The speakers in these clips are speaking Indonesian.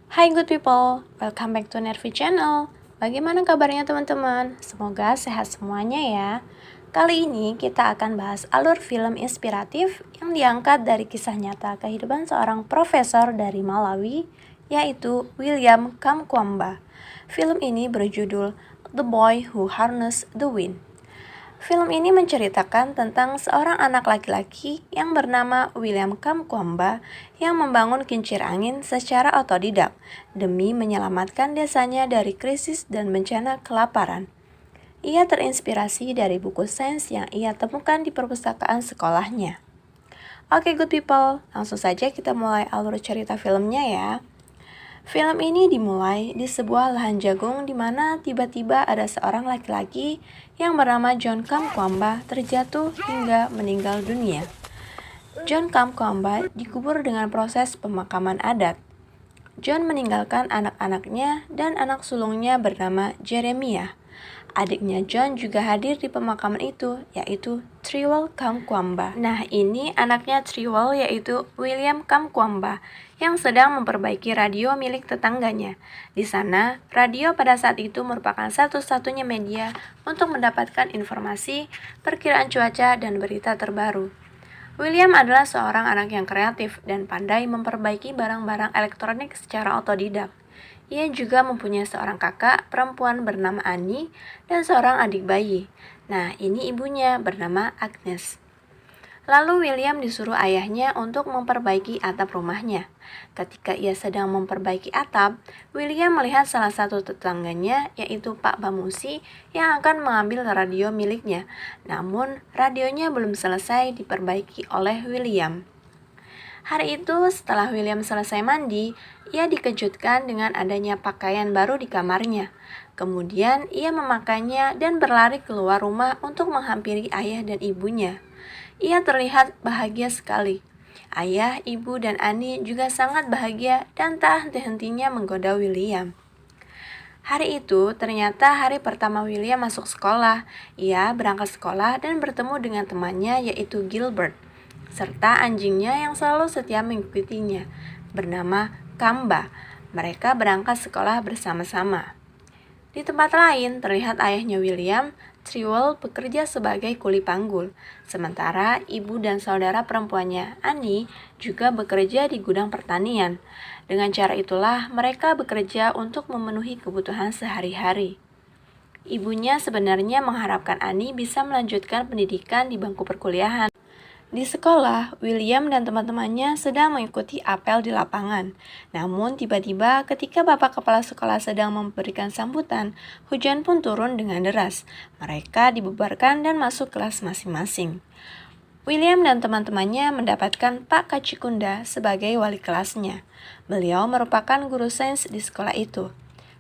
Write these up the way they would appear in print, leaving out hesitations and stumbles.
Hai good people, welcome back to Nervi Channel. Bagaimana kabarnya teman-teman? Semoga sehat semuanya ya. Kali ini kita akan bahas alur film inspiratif yang diangkat dari kisah nyata kehidupan seorang profesor dari Malawi, yaitu William Kamkwamba. Film ini berjudul The Boy Who Harnessed the Wind. Film ini menceritakan tentang seorang anak laki-laki yang bernama William Kamkwamba yang membangun kincir angin secara otodidak demi menyelamatkan desanya dari krisis dan bencana kelaparan. Ia terinspirasi dari buku sains yang ia temukan di perpustakaan sekolahnya. Oke good people, langsung saja kita mulai alur cerita filmnya ya. Film ini dimulai di sebuah lahan jagung di mana tiba-tiba ada seorang laki-laki yang bernama John Kamkwamba terjatuh hingga meninggal dunia. John Kamkwamba dikubur dengan proses pemakaman adat. John meninggalkan anak-anaknya dan anak sulungnya bernama Jeremiah. Adiknya John juga hadir di pemakaman itu, yaitu Trewell Kamkwamba. Nah, ini anaknya Trewell, yaitu William Kamkwamba, yang sedang memperbaiki radio milik tetangganya. Di sana, radio pada saat itu merupakan satu-satunya media untuk mendapatkan informasi, perkiraan cuaca, dan berita terbaru. William adalah seorang anak yang kreatif dan pandai memperbaiki barang-barang elektronik secara otodidak. Ia juga mempunyai seorang kakak perempuan bernama Annie dan seorang adik bayi. Nah, ini ibunya bernama Agnes. Lalu William disuruh ayahnya untuk memperbaiki atap rumahnya. Ketika ia sedang memperbaiki atap, William melihat salah satu tetangganya, yaitu Pak Bamusi, yang akan mengambil radio miliknya. Namun, radionya belum selesai diperbaiki oleh William. Hari itu, setelah William selesai mandi, ia dikejutkan dengan adanya pakaian baru di kamarnya. Kemudian, ia memakainya dan berlari keluar rumah untuk menghampiri ayah dan ibunya. Ia terlihat bahagia sekali. Ayah, ibu, dan Annie juga sangat bahagia dan tak henti-hentinya menggoda William. Hari itu ternyata hari pertama William masuk sekolah. Ia berangkat sekolah dan bertemu dengan temannya, yaitu Gilbert, serta anjingnya yang selalu setia mengikutinya, bernama Kamba. Mereka berangkat sekolah bersama-sama. Di tempat lain, terlihat ayahnya William, Trewell, bekerja sebagai kuli panggul, sementara ibu dan saudara perempuannya, Annie, juga bekerja di gudang pertanian. Dengan cara itulah, mereka bekerja untuk memenuhi kebutuhan sehari-hari. Ibunya sebenarnya mengharapkan Annie bisa melanjutkan pendidikan di bangku perkuliahan. Di sekolah, William dan teman-temannya sedang mengikuti apel di lapangan. Namun tiba-tiba ketika Bapak Kepala Sekolah sedang memberikan sambutan, hujan pun turun dengan deras. Mereka dibubarkan dan masuk kelas masing-masing. William dan teman-temannya mendapatkan Pak Kacikunda sebagai wali kelasnya. Beliau merupakan guru sains di sekolah itu.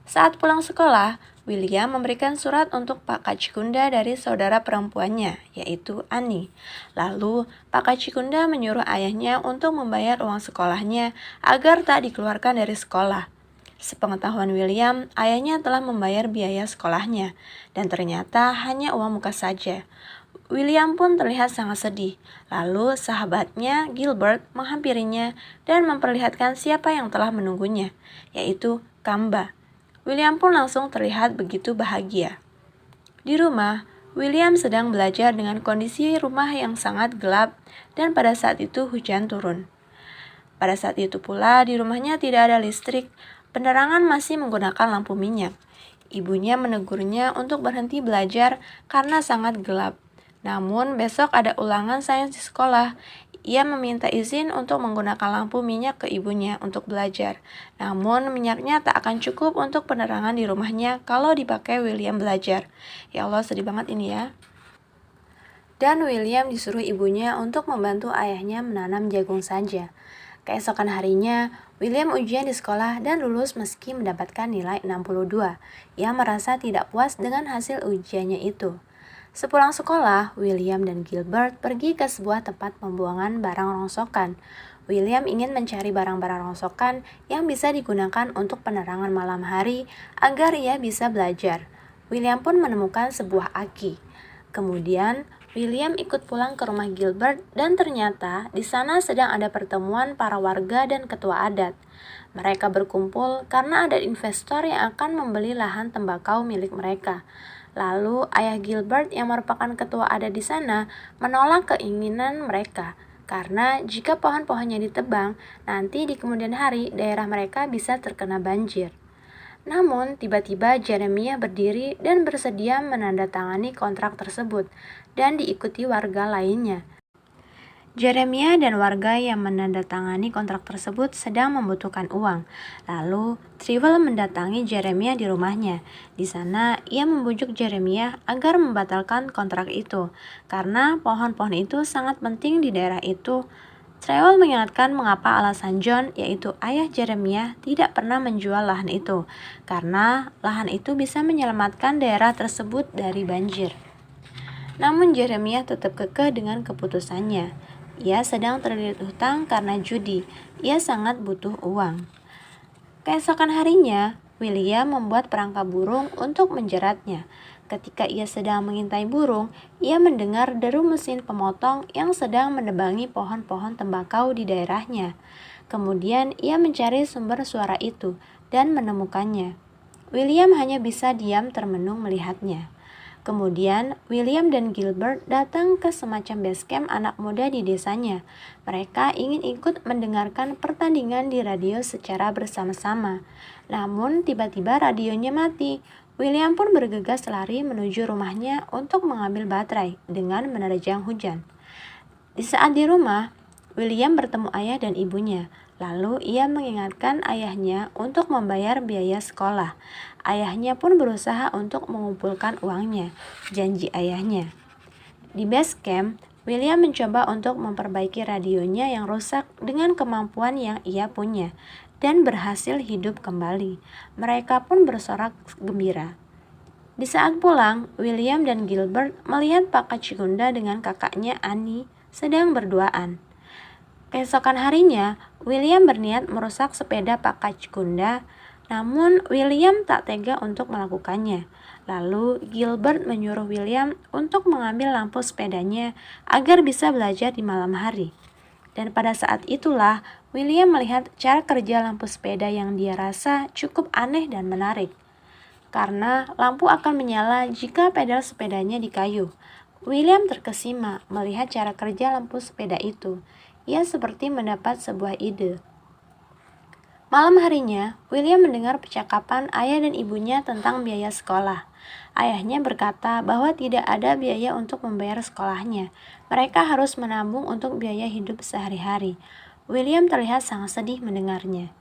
Saat pulang sekolah, William memberikan surat untuk Pak Kacikunda dari saudara perempuannya, yaitu Annie. Lalu, Pak Kacikunda menyuruh ayahnya untuk membayar uang sekolahnya agar tak dikeluarkan dari sekolah. Sepengetahuan William, ayahnya telah membayar biaya sekolahnya, dan ternyata hanya uang muka saja. William pun terlihat sangat sedih. Lalu sahabatnya Gilbert menghampirinya dan memperlihatkan siapa yang telah menunggunya, yaitu Kamba. William pun langsung terlihat begitu bahagia. Di rumah, William sedang belajar dengan kondisi rumah yang sangat gelap dan pada saat itu hujan turun. Pada saat itu pula di rumahnya tidak ada listrik, penerangan masih menggunakan lampu minyak. Ibunya menegurnya untuk berhenti belajar karena sangat gelap. Namun besok ada ulangan sains di sekolah. Ia meminta izin untuk menggunakan lampu minyak ke ibunya untuk belajar. Namun minyaknya tak akan cukup untuk penerangan di rumahnya kalau dipakai William belajar. Ya Allah, sedih banget ini ya. Dan William disuruh ibunya untuk membantu ayahnya menanam jagung saja. Keesokan harinya, William ujian di sekolah dan lulus meski mendapatkan nilai 62. Ia merasa tidak puas dengan hasil ujiannya itu. Sepulang sekolah, William dan Gilbert pergi ke sebuah tempat pembuangan barang rongsokan. William ingin mencari barang-barang rongsokan yang bisa digunakan untuk penerangan malam hari agar ia bisa belajar. William pun menemukan sebuah aki. Kemudian, William ikut pulang ke rumah Gilbert dan ternyata di sana sedang ada pertemuan para warga dan ketua adat. Mereka berkumpul karena ada investor yang akan membeli lahan tembakau milik mereka. Lalu ayah Gilbert yang merupakan ketua adat di sana menolak keinginan mereka. Karena jika pohon-pohonnya ditebang, nanti di kemudian hari daerah mereka bisa terkena banjir. Namun, tiba-tiba Jeremiah berdiri dan bersedia menandatangani kontrak tersebut dan diikuti warga lainnya. Jeremiah dan warga yang menandatangani kontrak tersebut sedang membutuhkan uang. Lalu, Trewell mendatangi Jeremiah di rumahnya. Di sana, ia membujuk Jeremiah agar membatalkan kontrak itu, karena pohon-pohon itu sangat penting di daerah itu. Trewell mengingatkan mengapa alasan John, yaitu ayah Jeremiah, tidak pernah menjual lahan itu, karena lahan itu bisa menyelamatkan daerah tersebut dari banjir. Namun Jeremiah tetap kekeh dengan keputusannya. Ia sedang terlilit hutang karena judi. Ia sangat butuh uang. Keesokan harinya, William membuat perangkap burung untuk menjeratnya. Ketika ia sedang mengintai burung, ia mendengar deru mesin pemotong yang sedang menebangi pohon-pohon tembakau di daerahnya. Kemudian ia mencari sumber suara itu dan menemukannya. William hanya bisa diam termenung melihatnya. Kemudian, William dan Gilbert datang ke semacam base camp anak muda di desanya. Mereka ingin ikut mendengarkan pertandingan di radio secara bersama-sama. Namun, tiba-tiba radionya mati. William pun bergegas lari menuju rumahnya untuk mengambil baterai dengan menerjang hujan. Di saat di rumah, William bertemu ayah dan ibunya. Lalu ia mengingatkan ayahnya untuk membayar biaya sekolah. Ayahnya pun berusaha untuk mengumpulkan uangnya, janji ayahnya. Di base camp, William mencoba untuk memperbaiki radionya yang rusak dengan kemampuan yang ia punya dan berhasil hidup kembali. Mereka pun bersorak gembira. Di saat pulang, William dan Gilbert melihat Pak Kacigunda dengan kakaknya Annie sedang berduaan. Keesokan harinya, William berniat merusak sepeda Pak Kacigunda, namun William tak tega untuk melakukannya. Lalu Gilbert menyuruh William untuk mengambil lampu sepedanya agar bisa belajar di malam hari. Dan pada saat itulah William melihat cara kerja lampu sepeda yang dia rasa cukup aneh dan menarik. Karena lampu akan menyala jika pedal sepedanya di kayu. William terkesima melihat cara kerja lampu sepeda itu. Ia seperti mendapat sebuah ide. Malam harinya, William mendengar percakapan ayah dan ibunya tentang biaya sekolah. Ayahnya berkata bahwa tidak ada biaya untuk membayar sekolahnya. Mereka harus menabung untuk biaya hidup sehari-hari. William terlihat sangat sedih mendengarnya.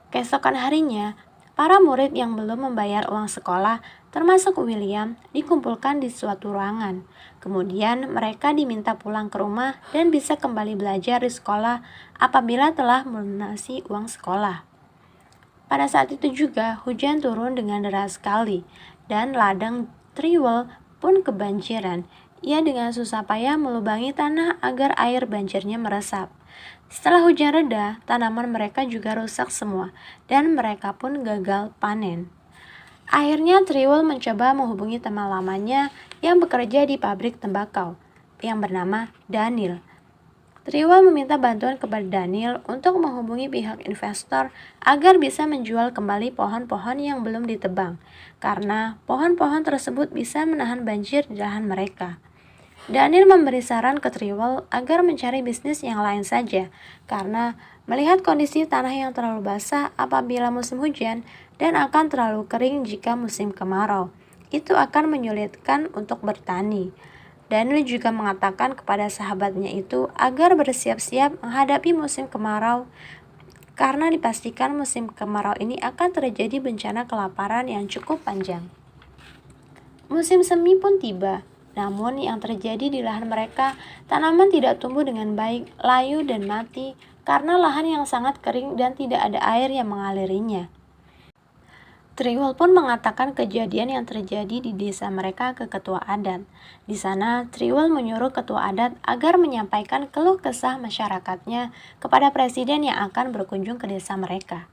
Keesokan harinya, para murid yang belum membayar uang sekolah, termasuk William, dikumpulkan di suatu ruangan. Kemudian mereka diminta pulang ke rumah dan bisa kembali belajar di sekolah apabila telah melunasi uang sekolah. Pada saat itu juga hujan turun dengan deras sekali dan ladang Trewell pun kebanjiran. Ia dengan susah payah melubangi tanah agar air banjirnya meresap. Setelah hujan reda, tanaman mereka juga rusak semua dan mereka pun gagal panen. Akhirnya Trewell mencoba menghubungi teman lamanya yang bekerja di pabrik tembakau, yang bernama Daniel. Trewell meminta bantuan kepada Daniel untuk menghubungi pihak investor agar bisa menjual kembali pohon-pohon yang belum ditebang, karena pohon-pohon tersebut bisa menahan banjir di lahan mereka. Daniel memberi saran ke Trewell agar mencari bisnis yang lain saja, karena melihat kondisi tanah yang terlalu basah apabila musim hujan dan akan terlalu kering jika musim kemarau, itu akan menyulitkan untuk bertani. Daniel juga mengatakan kepada sahabatnya itu agar bersiap-siap menghadapi musim kemarau, karena dipastikan musim kemarau ini akan terjadi bencana kelaparan yang cukup panjang. Musim semi pun tiba. Namun yang terjadi di lahan mereka, tanaman tidak tumbuh dengan baik, layu dan mati karena lahan yang sangat kering dan tidak ada air yang mengalirinya. Trewell pun mengatakan kejadian yang terjadi di desa mereka ke ketua adat. Di sana, Trewell menyuruh ketua adat agar menyampaikan keluh kesah masyarakatnya kepada presiden yang akan berkunjung ke desa mereka.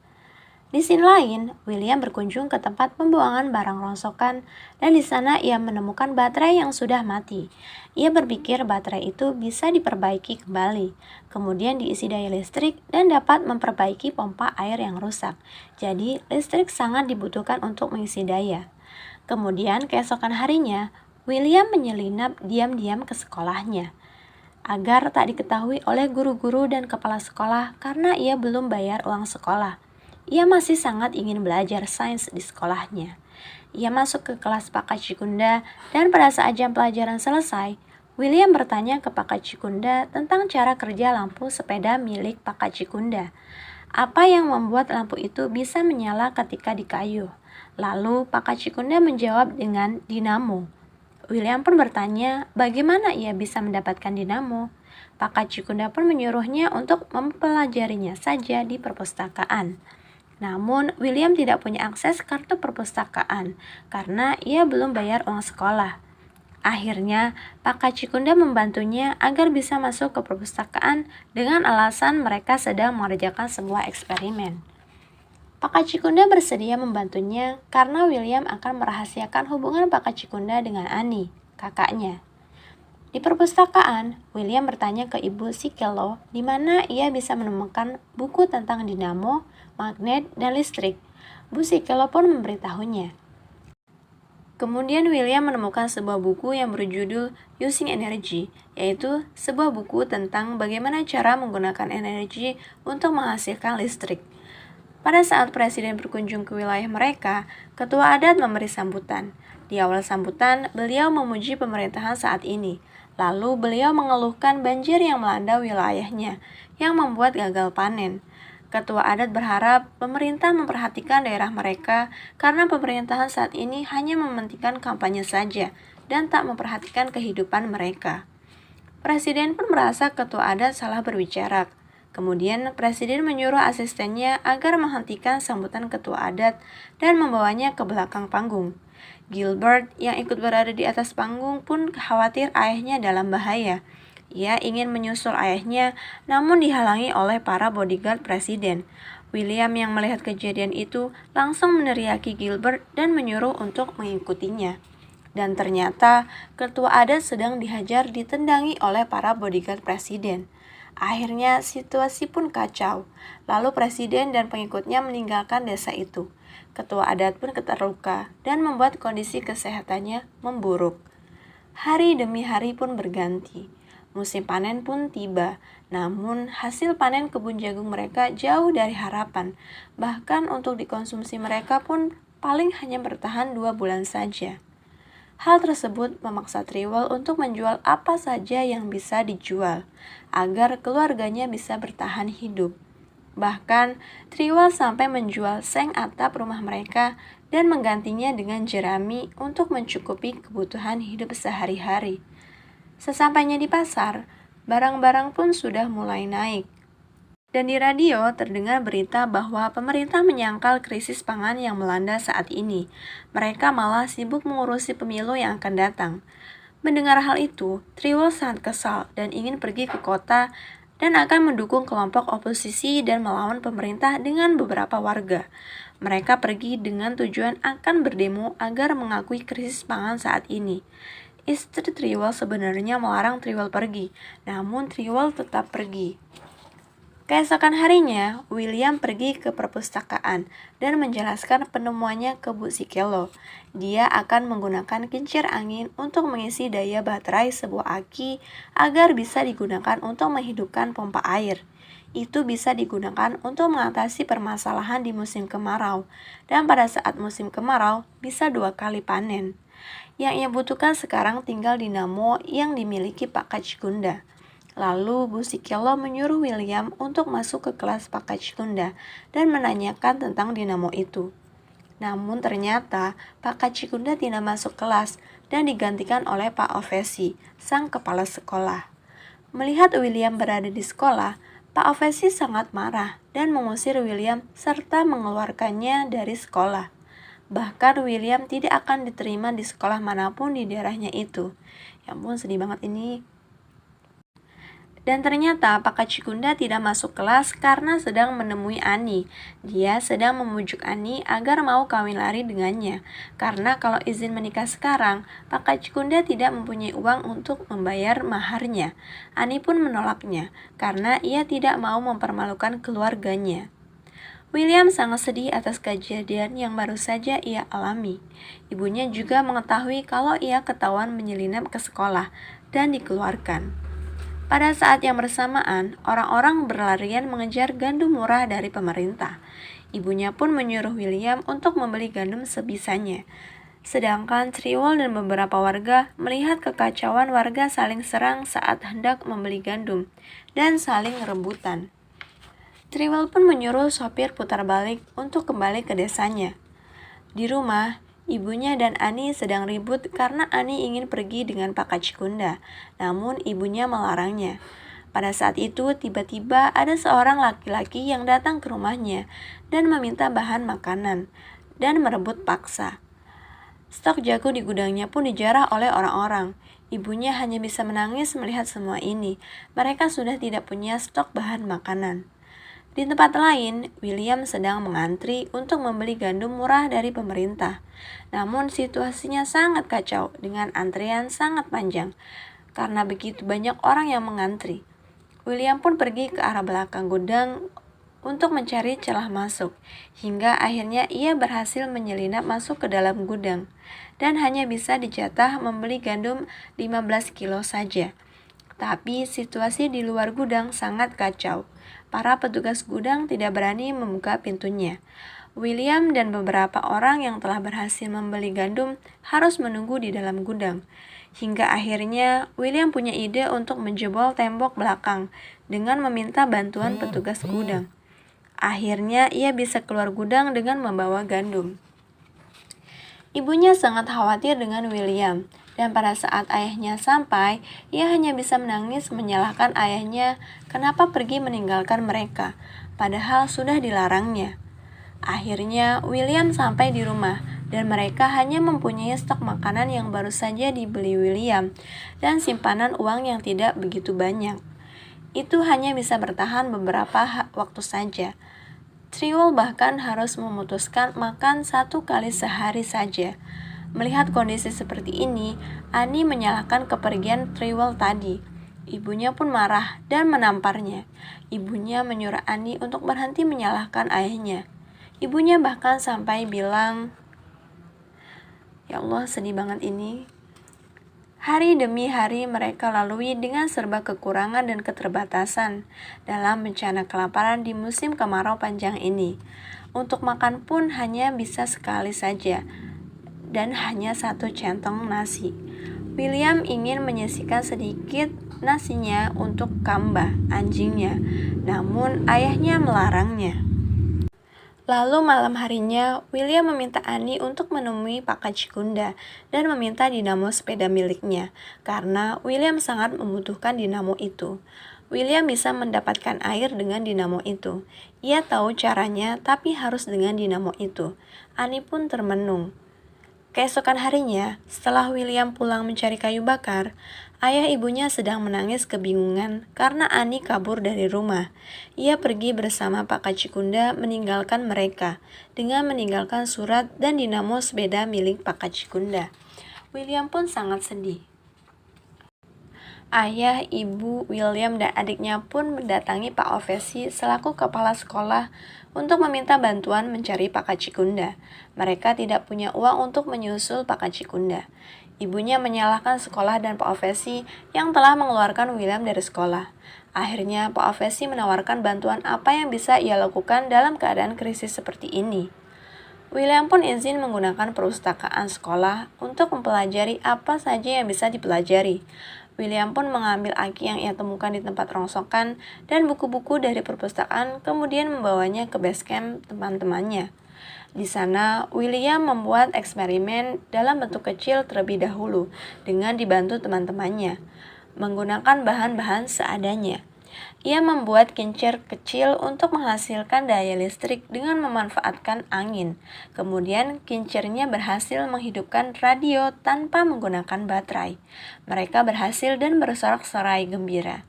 Di scene lain, William berkunjung ke tempat pembuangan barang rongsokan dan di sana ia menemukan baterai yang sudah mati. Ia berpikir baterai itu bisa diperbaiki kembali, kemudian diisi daya listrik dan dapat memperbaiki pompa air yang rusak. Jadi, listrik sangat dibutuhkan untuk mengisi daya. Kemudian keesokan harinya, William menyelinap diam-diam ke sekolahnya agar tak diketahui oleh guru-guru dan kepala sekolah karena ia belum bayar uang sekolah. Ia masih sangat ingin belajar sains di sekolahnya. Ia masuk ke kelas Pak Kacikunda dan pada saat jam pelajaran selesai, William bertanya ke Pak Kacikunda tentang cara kerja lampu sepeda milik Pak Kacikunda. Apa yang membuat lampu itu bisa menyala ketika dikayuh? Lalu Pak Kacikunda menjawab dengan dinamo. William pun bertanya bagaimana ia bisa mendapatkan dinamo. Pak Kacikunda pun menyuruhnya untuk mempelajarinya saja di perpustakaan. Namun, William tidak punya akses kartu perpustakaan karena ia belum bayar uang sekolah. Akhirnya, Pak Kacikunda membantunya agar bisa masuk ke perpustakaan dengan alasan mereka sedang mengerjakan sebuah eksperimen. Pak Kacikunda bersedia membantunya karena William akan merahasiakan hubungan Pak Kacikunda dengan Annie, kakaknya. Di perpustakaan, William bertanya ke Ibu Sikelo di mana ia bisa menemukan buku tentang dinamo, magnet, dan listrik. Bu Sikelo pun memberitahunya. Kemudian William menemukan sebuah buku yang berjudul Using Energy, yaitu sebuah buku tentang bagaimana cara menggunakan energi untuk menghasilkan listrik. Pada saat presiden berkunjung ke wilayah mereka, ketua adat memberi sambutan. Di awal sambutan, beliau memuji pemerintahan saat ini. Lalu beliau mengeluhkan banjir yang melanda wilayahnya, yang membuat gagal panen. Ketua adat berharap pemerintah memperhatikan daerah mereka karena pemerintahan saat ini hanya mementingkan kampanye saja dan tak memperhatikan kehidupan mereka. Presiden pun merasa ketua adat salah berbicara. Kemudian Presiden menyuruh asistennya agar menghentikan sambutan ketua adat dan membawanya ke belakang panggung. Gilbert yang ikut berada di atas panggung pun khawatir ayahnya dalam bahaya. Ia ingin menyusul ayahnya namun dihalangi oleh para bodyguard Presiden. William yang melihat kejadian itu langsung meneriaki Gilbert dan menyuruh untuk mengikutinya. Dan ternyata ketua adat sedang dihajar ditendangi oleh para bodyguard Presiden. Akhirnya situasi pun kacau. Lalu presiden dan pengikutnya meninggalkan desa itu. Ketua adat pun terluka dan membuat kondisi kesehatannya memburuk. Hari demi hari pun berganti. Musim panen pun tiba. Namun hasil panen kebun jagung mereka jauh dari harapan. Bahkan untuk dikonsumsi mereka pun paling hanya bertahan 2 bulan saja. Hal tersebut memaksa Triwol untuk menjual apa saja yang bisa dijual, agar keluarganya bisa bertahan hidup. Bahkan, Triwol sampai menjual seng atap rumah mereka dan menggantinya dengan jerami untuk mencukupi kebutuhan hidup sehari-hari. Sesampainya di pasar, barang-barang pun sudah mulai naik. Dan di radio terdengar berita bahwa pemerintah menyangkal krisis pangan yang melanda saat ini. Mereka malah sibuk mengurusi pemilu yang akan datang. Mendengar hal itu, Triwol sangat kesal dan ingin pergi ke kota dan akan mendukung kelompok oposisi dan melawan pemerintah dengan beberapa warga. Mereka pergi dengan tujuan akan berdemo agar mengakui krisis pangan saat ini. Istri Triwol sebenarnya melarang Triwol pergi, namun Triwol tetap pergi. Keesokan harinya, William pergi ke perpustakaan dan menjelaskan penemuannya ke Bu Sikelo. Dia akan menggunakan kincir angin untuk mengisi daya baterai sebuah aki agar bisa digunakan untuk menghidupkan pompa air. Itu bisa digunakan untuk mengatasi permasalahan di musim kemarau, dan pada saat musim kemarau bisa 2 kali panen. Yang ia butuhkan sekarang tinggal dinamo yang dimiliki Pak Kacikunda. Lalu Bu Sikelo menyuruh William untuk masuk ke kelas Pak Kacikunda dan menanyakan tentang dinamo itu. Namun ternyata Pak Kacikunda tidak masuk kelas dan digantikan oleh Pak Ovesi, sang kepala sekolah. Melihat William berada di sekolah, Pak Ovesi sangat marah dan mengusir William serta mengeluarkannya dari sekolah. Bahkan William tidak akan diterima di sekolah manapun di daerahnya itu. Ya ampun, sedih banget ini. Dan ternyata Pak Kacikunda tidak masuk kelas karena sedang menemui Ani. Dia sedang memujuk Ani agar mau kawin lari dengannya. Karena kalau izin menikah sekarang, Pak Kacikunda tidak mempunyai uang untuk membayar maharnya. Ani pun menolaknya karena ia tidak mau mempermalukan keluarganya. William sangat sedih atas kejadian yang baru saja ia alami. Ibunya juga mengetahui kalau ia ketahuan menyelinap ke sekolah dan dikeluarkan. Pada saat yang bersamaan, orang-orang berlarian mengejar gandum murah dari pemerintah. Ibunya pun menyuruh William untuk membeli gandum sebisanya. Sedangkan Triwol dan beberapa warga melihat kekacauan warga saling serang saat hendak membeli gandum dan saling rebutan. Triwol pun menyuruh sopir putar balik untuk kembali ke desanya. Di rumah, ibunya dan Ani sedang ribut karena Ani ingin pergi dengan Pak Kacikunda, namun ibunya melarangnya. Pada saat itu, tiba-tiba ada seorang laki-laki yang datang ke rumahnya dan meminta bahan makanan dan merebut paksa. Stok jagung di gudangnya pun dijarah oleh orang-orang. Ibunya hanya bisa menangis melihat semua ini. Mereka sudah tidak punya stok bahan makanan. Di tempat lain, William sedang mengantri untuk membeli gandum murah dari pemerintah. Namun situasinya sangat kacau dengan antrian sangat panjang karena begitu banyak orang yang mengantri. William pun pergi ke arah belakang gudang untuk mencari celah masuk, hingga akhirnya ia berhasil menyelinap masuk ke dalam gudang dan hanya bisa dijatah membeli gandum 15 kilo saja. Tapi situasi di luar gudang sangat kacau. Para petugas gudang tidak berani membuka pintunya. William dan beberapa orang yang telah berhasil membeli gandum harus menunggu di dalam gudang. Hingga akhirnya William punya ide untuk menjebol tembok belakang dengan meminta bantuan petugas gudang. Akhirnya ia bisa keluar gudang dengan membawa gandum. Ibunya sangat khawatir dengan William, dan pada saat ayahnya sampai, ia hanya bisa menangis menyalahkan ayahnya kenapa pergi meninggalkan mereka, padahal sudah dilarangnya. Akhirnya, William sampai di rumah, dan mereka hanya mempunyai stok makanan yang baru saja dibeli William, dan simpanan uang yang tidak begitu banyak. Itu hanya bisa bertahan beberapa waktu saja. Triwol bahkan harus memutuskan makan 1 kali sehari saja. Melihat kondisi seperti ini, Ani menyalahkan kepergian Triwol tadi. Ibunya pun marah dan menamparnya. Ibunya menyuruh Ani untuk berhenti menyalahkan ayahnya. Ibunya bahkan sampai bilang, "Ya Allah, sedih banget ini." Hari demi hari mereka lalui dengan serba kekurangan dan keterbatasan dalam bencana kelaparan di musim kemarau panjang ini. Untuk makan pun hanya bisa sekali saja dan hanya 1 centong nasi. William ingin menyisihkan sedikit nasinya untuk Kamba, anjingnya, namun ayahnya melarangnya. Lalu malam harinya, William meminta Ani untuk menemui Pak Kacikunda dan meminta dinamo sepeda miliknya, karena William sangat membutuhkan dinamo itu. William bisa mendapatkan air dengan dinamo itu. Ia tahu caranya, tapi harus dengan dinamo itu. Ani pun termenung. Keesokan harinya, setelah William pulang mencari kayu bakar, ayah ibunya sedang menangis kebingungan karena Ani kabur dari rumah. Ia pergi bersama Pak Kacikunda meninggalkan mereka dengan meninggalkan surat dan dinamo sepeda milik Pak Kacikunda. William pun sangat sedih. Ayah, ibu, William, dan adiknya pun mendatangi Pak Ovesi selaku kepala sekolah untuk meminta bantuan mencari Pak Kacikunda. Mereka tidak punya uang untuk menyusul Pak Kacikunda. Ibunya menyalahkan sekolah dan Pak Ovesi yang telah mengeluarkan William dari sekolah. Akhirnya Pak Ovesi menawarkan bantuan apa yang bisa ia lakukan dalam keadaan krisis seperti ini. William pun izin menggunakan perpustakaan sekolah untuk mempelajari apa saja yang bisa dipelajari. William pun mengambil aki yang ia temukan di tempat rongsokan dan buku-buku dari perpustakaan, kemudian membawanya ke base camp teman-temannya. Di sana, William membuat eksperimen dalam bentuk kecil terlebih dahulu dengan dibantu teman-temannya, menggunakan bahan-bahan seadanya. Ia membuat kincir kecil untuk menghasilkan daya listrik dengan memanfaatkan angin. Kemudian kincirnya berhasil menghidupkan radio tanpa menggunakan baterai. Mereka berhasil dan bersorak-sorai gembira.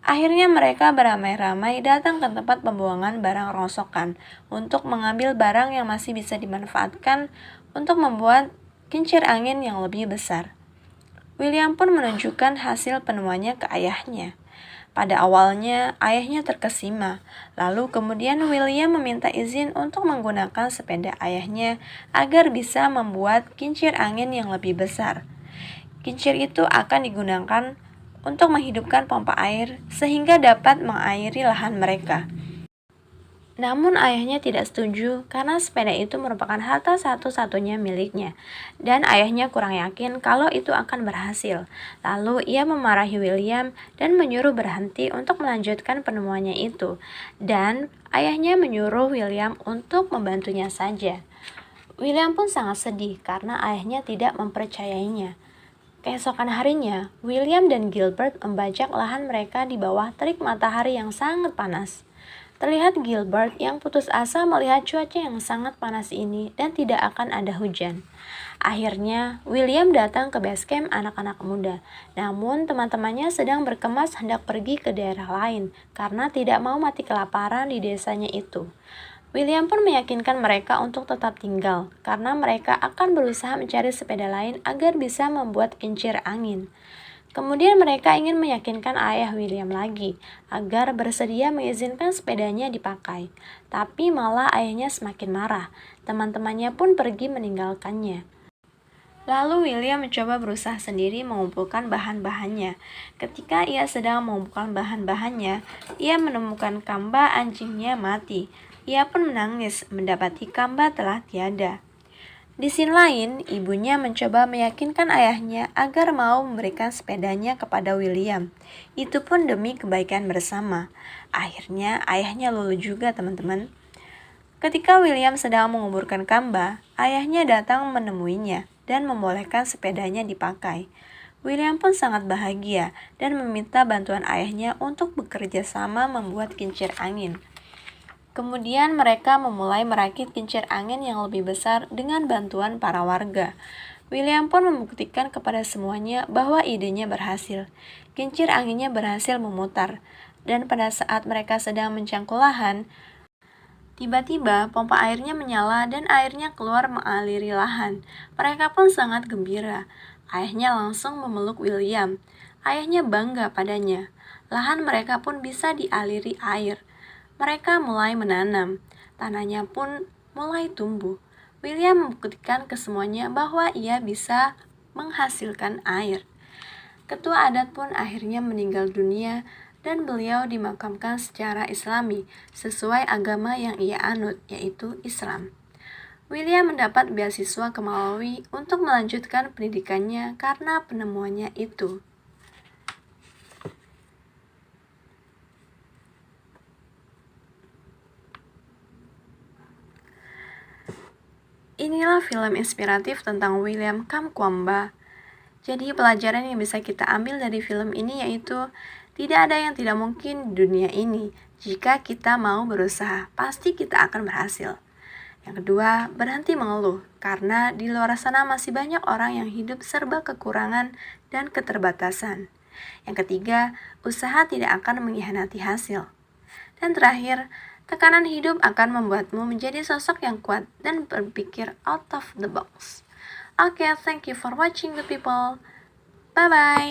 Akhirnya mereka beramai-ramai datang ke tempat pembuangan barang rongsokan untuk mengambil barang yang masih bisa dimanfaatkan untuk membuat kincir angin yang lebih besar. William pun menunjukkan hasil penemuannya ke ayahnya. Pada awalnya, ayahnya terkesima, lalu kemudian William meminta izin untuk menggunakan sepeda ayahnya agar bisa membuat kincir angin yang lebih besar. Kincir itu akan digunakan untuk menghidupkan pompa air sehingga dapat mengairi lahan mereka. Namun ayahnya tidak setuju karena sepeda itu merupakan harta satu-satunya miliknya dan ayahnya kurang yakin kalau itu akan berhasil. Lalu ia memarahi William dan menyuruh berhenti untuk melanjutkan penemuannya itu dan ayahnya menyuruh William untuk membantunya saja. William pun sangat sedih karena ayahnya tidak mempercayainya. Keesokan harinya, William dan Gilbert membajak lahan mereka di bawah terik matahari yang sangat panas. Terlihat Gilbert yang putus asa melihat cuaca yang sangat panas ini dan tidak akan ada hujan. Akhirnya, William datang ke base camp anak-anak muda. Namun, teman-temannya sedang berkemas hendak pergi ke daerah lain karena tidak mau mati kelaparan di desanya itu. William pun meyakinkan mereka untuk tetap tinggal, karena mereka akan berusaha mencari sepeda lain agar bisa membuat kincir angin. Kemudian mereka ingin meyakinkan ayah William lagi, agar bersedia mengizinkan sepedanya dipakai. Tapi malah ayahnya semakin marah, teman-temannya pun pergi meninggalkannya. Lalu William mencoba berusaha sendiri mengumpulkan bahan-bahannya. Ketika ia sedang mengumpulkan bahan-bahannya, ia menemukan Kamba anjingnya mati. Ia pun menangis mendapati Kamba telah tiada. Di sisi lain, ibunya mencoba meyakinkan ayahnya agar mau memberikan sepedanya kepada William. Itu pun demi kebaikan bersama. Akhirnya ayahnya luluh juga, teman-teman. Ketika William sedang menguburkan Kamba, ayahnya datang menemuinya dan membolehkan sepedanya dipakai. William pun sangat bahagia dan meminta bantuan ayahnya untuk bekerja sama membuat kincir angin. Kemudian mereka memulai merakit kincir angin yang lebih besar dengan bantuan para warga. William pun membuktikan kepada semuanya bahwa idenya berhasil. Kincir anginnya berhasil memutar, dan pada saat mereka sedang mencangkul lahan, tiba-tiba pompa airnya menyala dan airnya keluar mengaliri lahan. Mereka pun sangat gembira. Ayahnya langsung memeluk William. Ayahnya bangga padanya. Lahan mereka pun bisa dialiri air. Mereka mulai menanam, tanahnya pun mulai tumbuh. William membuktikan ke semuanya bahwa ia bisa menghasilkan air. Ketua adat pun akhirnya meninggal dunia dan beliau dimakamkan secara Islami sesuai agama yang ia anut, yaitu Islam. William mendapat beasiswa ke Malawi untuk melanjutkan pendidikannya karena penemuannya itu. Inilah film inspiratif tentang William Kamkwamba. Jadi pelajaran yang bisa kita ambil dari film ini yaitu tidak ada yang tidak mungkin di dunia ini. Jika kita mau berusaha, pasti kita akan berhasil. Yang kedua, berhenti mengeluh, karena di luar sana masih banyak orang yang hidup serba kekurangan dan keterbatasan. Yang ketiga, usaha tidak akan mengkhianati hasil. Dan terakhir, tekanan hidup akan membuatmu menjadi sosok yang kuat dan berpikir out of the box. Okay, thank you for watching the people. Bye-bye.